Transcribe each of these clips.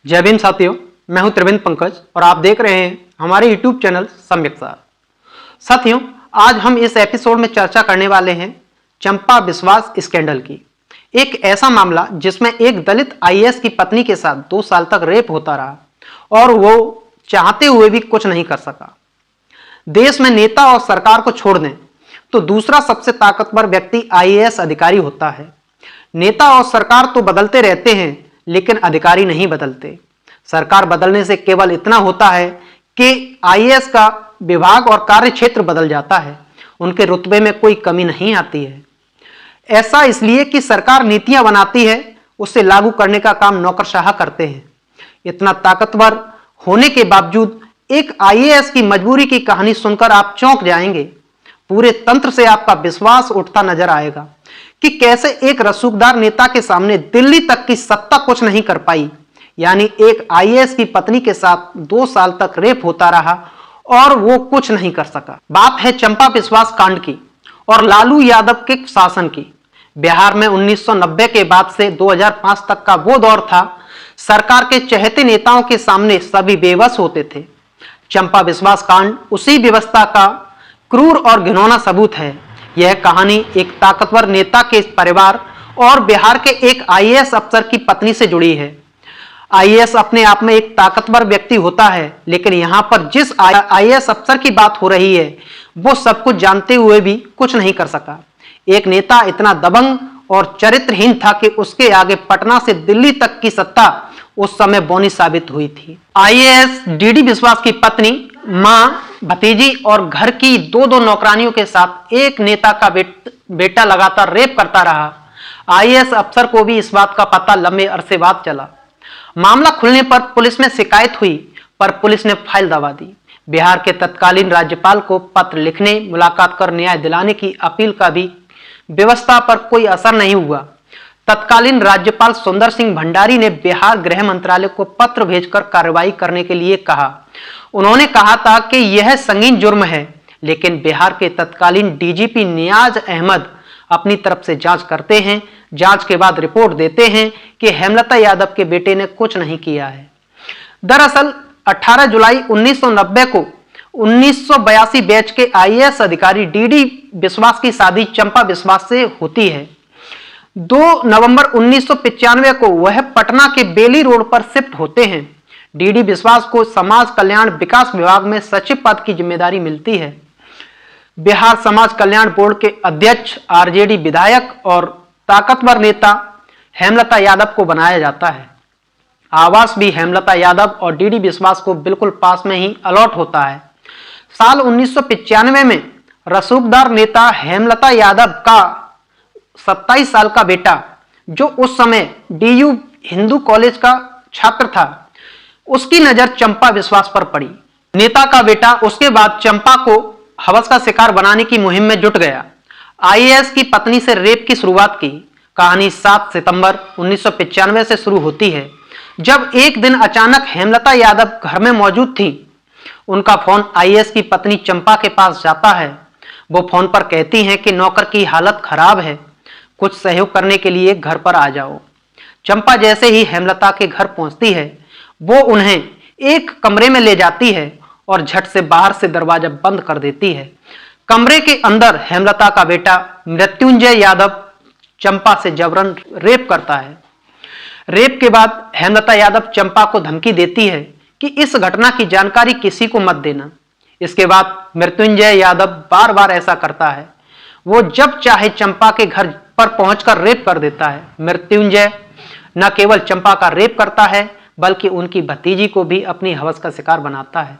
जय भीम साथियों, मैं हूं त्रिवेंद्र पंकज और आप देख रहे हैं हमारे YouTube चैनल सम्यक सार। साथियों, आज हम इस एपिसोड में चर्चा करने वाले हैं चंपा बिस्वास स्कैंडल की। एक ऐसा मामला जिसमें एक दलित आईएएस की पत्नी के साथ 2 साल तक रेप होता रहा और वो चाहते हुए भी कुछ नहीं कर सका। देश में नेता और सरकार को छोड़ दें तो दूसरा सबसे ताकतवर व्यक्ति आईएएस अधिकारी होता है। नेता और सरकार तो बदलते रहते हैं लेकिन अधिकारी नहीं बदलते। सरकार बदलने से केवल इतना होता है कि आईएएस का विभाग और कार्य क्षेत्र बदल जाता है, उनके रुतबे में कोई कमी नहीं आती है। ऐसा इसलिए कि सरकार नीतियां बनाती है, उससे लागू करने का काम नौकरशाह करते हैं। इतना ताकतवर होने के बावजूद एक आईएएस की मजबूरी की कहानी सुनकर आप चौंक जाएंगे। पूरे तंत्र से आपका विश्वास उठता नजर आएगा कि कैसे एक रसूखदार नेता के सामने दिल्ली तक की सत्ता कुछ नहीं कर पाई। यानी एक आईएएस की पत्नी के साथ 2 साल तक रेप होता रहा और वो कुछ नहीं कर सका। बात है चंपा बिस्वास कांड की और लालू यादव के शासन की। बिहार में 1990 के बाद से 2005 तक का वो दौर था, सरकार के चहेते नेताओं के सामने सभी बेबस होते थे। चंपा बिस्वास कांड उसी व्यवस्था का क्रूर और घिनौना सबूत है। यह कहानी एक ताकतवर नेता के परिवार और बिहार के एक आईएएस अफसर की पत्नी से जुड़ी है। आईएएस अपने आप में एक ताकतवर व्यक्ति होता है, लेकिन यहां पर जिस आईएएस अफसर की बात हो रही है वो सब कुछ जानते हुए भी कुछ नहीं कर सका। एक नेता इतना दबंग और चरित्रहीन था कि उसके आगे पटना से दिल्ली तक की सत्ता उस समय बौनी साबित हुई थी। आईएएस डीडी बिस्वास की पत्नी, मां, भतीजी और घर की 2-2 नौकरानियों के साथ एक नेता का बेटा लगातार रेप करता रहा। आईएएस अफसर को भी इस बात का पता लंबे अरसे बाद चला। मामला खुलने पर पुलिस में शिकायत हुई, पर पुलिस ने फाइल दबा दी। बिहार के तत्कालीन राज्यपाल को पत्र लिखने, मुलाकात कर न्याय दिलाने की अपील का भी व्यवस्था पर कोई असर नहीं हुआ। तत्कालीन राज्यपाल सुंदर सिंह भंडारी ने बिहार गृह मंत्रालय को पत्र भेजकर कार्रवाई करने के लिए कहा। उन्होंने कहा था कि यह संगीन जुर्म है, लेकिन बिहार के तत्कालीन डीजीपी नियाज अहमद अपनी तरफ से जांच करते हैं। जांच के बाद रिपोर्ट देते हैं कि हेमलता यादव के बेटे ने कुछ नहीं किया है। दरअसल 18 जुलाई 1990 को 1982 बैच के आईएएस अधिकारी डीडी बिस्वास की शादी चंपा बिस्वास से होती है। 2 नवंबर 1995 को वह पटना के बेली रोड पर शिफ्ट होते हैं। डीडी बिस्वास को समाज कल्याण विकास विभाग में सचिव पद की जिम्मेदारी मिलती है। बिहार समाज कल्याण बोर्ड के अध्यक्ष, आरजेडी विधायक और ताकतवर नेता हेमलता यादव को बनाया जाता है। आवास भी हेमलता यादव और डीडी बिस्वास को बिल्कुल पास में ही अलॉट होता है। साल 1995 में रसूखदार नेता हेमलता यादव का 27 साल का बेटा, जो उस समय डीयू हिंदू कॉलेज का छात्र था, उसकी नजर चंपा बिस्वास पर पड़ी। नेता का बेटा उसके बाद चंपा को हवस का शिकार बनाने की मुहिम में जुट गया। आईएएस की पत्नी से रेप की शुरुआत की। कहानी 7 सितंबर 1995 से शुरू होती है, जब एक दिन अचानक हेमलता यादव घर में मौजूद थी। उनका फोन आईएएस की पत्नी चंपा के पास जाता है। वो फोन पर कहती हैं कि नौकर की हालत खराब है, कुछ सहयोग करने के लिए घर पर आ जाओ। चंपा जैसे ही हेमलता के घर पहुंचती है, वो उन्हें एक कमरे में ले जाती है और झट से बाहर से दरवाजा बंद कर देती है। कमरे के अंदर हेमलता का बेटा मृत्युंजय यादव चंपा से जबरन रेप करता है। रेप के बाद हेमलता यादव चंपा को धमकी देती है कि इस घटना की जानकारी किसी को मत देना। इसके बाद मृत्युंजय यादव बार बार ऐसा करता है। वो जब चाहे चंपा के घर पर पहुंचकर रेप कर देता है। मृत्युंजय न केवल चंपा का रेप करता है, बल्कि उनकी भतीजी को भी अपनी हवस का शिकार बनाता है।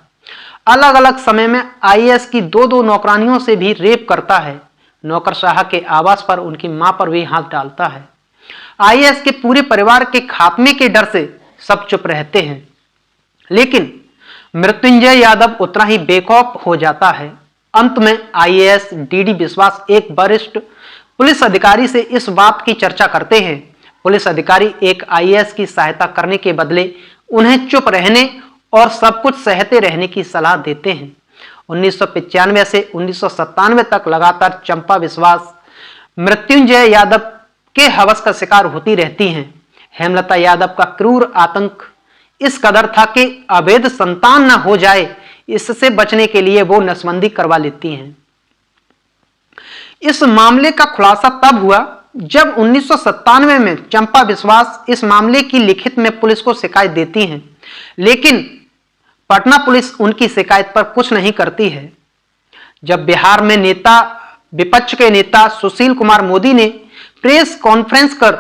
अलग अलग समय में आईएएस की 2-2 नौकरानियों से भी रेप करता है। नौकरशाह के आवास पर उनकी मां पर भी हाथ डालता है। आईएएस के पूरे परिवार के खात्मे के डर से सब चुप रहते हैं, लेकिन मृत्युंजय यादव उतना ही बेखौफ हो जाता है। अंत में आईएएस डीडी बिस्वास एक वरिष्ठ पुलिस अधिकारी से इस बात की चर्चा करते हैं। पुलिस अधिकारी एक आईएएस की सहायता करने के बदले उन्हें चुप रहने और सब कुछ सहते रहने की सलाह देते हैं। 1995 से 1997 तक लगातार चंपा बिस्वास मृत्युंजय यादव के हवस का शिकार होती रहती हैं। हेमलता यादव का क्रूर आतंक इस कदर था कि अवैध संतान न हो जाए, इससे बचने के लिए वो नसबंदी करवा लेती हैं। इस मामले का खुलासा तब हुआ जब 1997 में चंपा विश्वास इस मामले की लिखित में पुलिस को शिकायत देती हैं, लेकिन पटना पुलिस उनकी शिकायत पर कुछ नहीं करती है। जब बिहार में विपक्ष के नेता सुशील कुमार मोदी ने प्रेस कॉन्फ्रेंस कर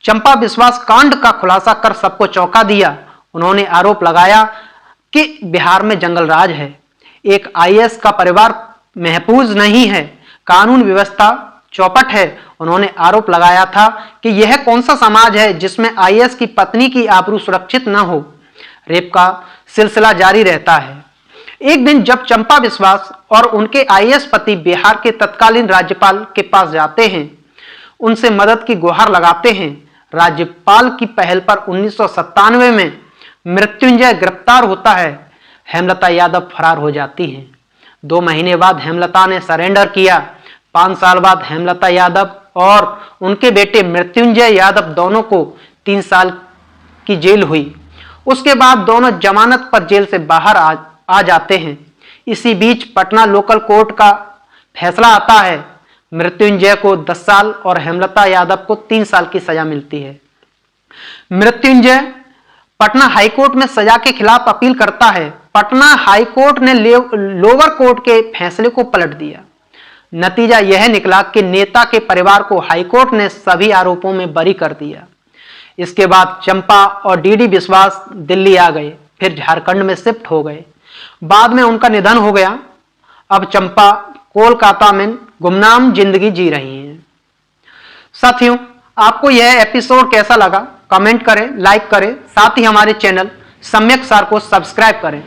चंपा विश्वास कांड का खुलासा कर सबको चौंका दिया, उन्होंने आरोप लगाया कि बिहार में जंगल राज है, एक आईएएस का परिवार महफूज नहीं है, कानून व्यवस्था चौपट है। उन्होंने आरोप लगाया था कि यह कौन सा समाज है जिसमें आईएएस की पत्नी की आबरू सुरक्षित न हो। रेप का सिलसिला जारी रहता है। एक दिन जब चंपा विश्वास और उनके आईएएस पति बिहार के तत्कालीन राज्यपाल के पास जाते हैं, उनसे मदद की गुहार लगाते हैं, राज्यपाल की पहल पर 1997 में मृत्युंजय गिरफ्तार होता है, हेमलता यादव फरार हो जाती हैं। 2 महीने बाद हेमलता ने सरेंडर किया। 5 साल बाद हेमलता यादव और उनके बेटे मृत्युंजय यादव दोनों को 3 साल की जेल हुई। उसके बाद दोनों जमानत पर जेल से बाहर आ जाते हैं। इसी बीच पटना लोकल कोर्ट का फैसला आता है। मृत्युंजय को 10 साल और हेमलता यादव को 3 साल की सजा मिलती है। मृत्युंजय पटना हाईकोर्ट में सजा के खिलाफ अपील करता है। पटना हाईकोर्ट ने लोअर कोर्ट के फैसले को पलट दिया। नतीजा यह निकला कि नेता के परिवार को हाईकोर्ट ने सभी आरोपों में बरी कर दिया। इसके बाद चंपा और डीडी विश्वास दिल्ली आ गए, फिर झारखंड में शिफ्ट हो गए। बाद में उनका निधन हो गया। अब चंपा कोलकाता में गुमनाम जिंदगी जी रही हैं। साथियों, आपको यह एपिसोड कैसा लगा कमेंट करें, लाइक करें, साथ ही हमारे चैनल सम्यक सार को सब्सक्राइब करें।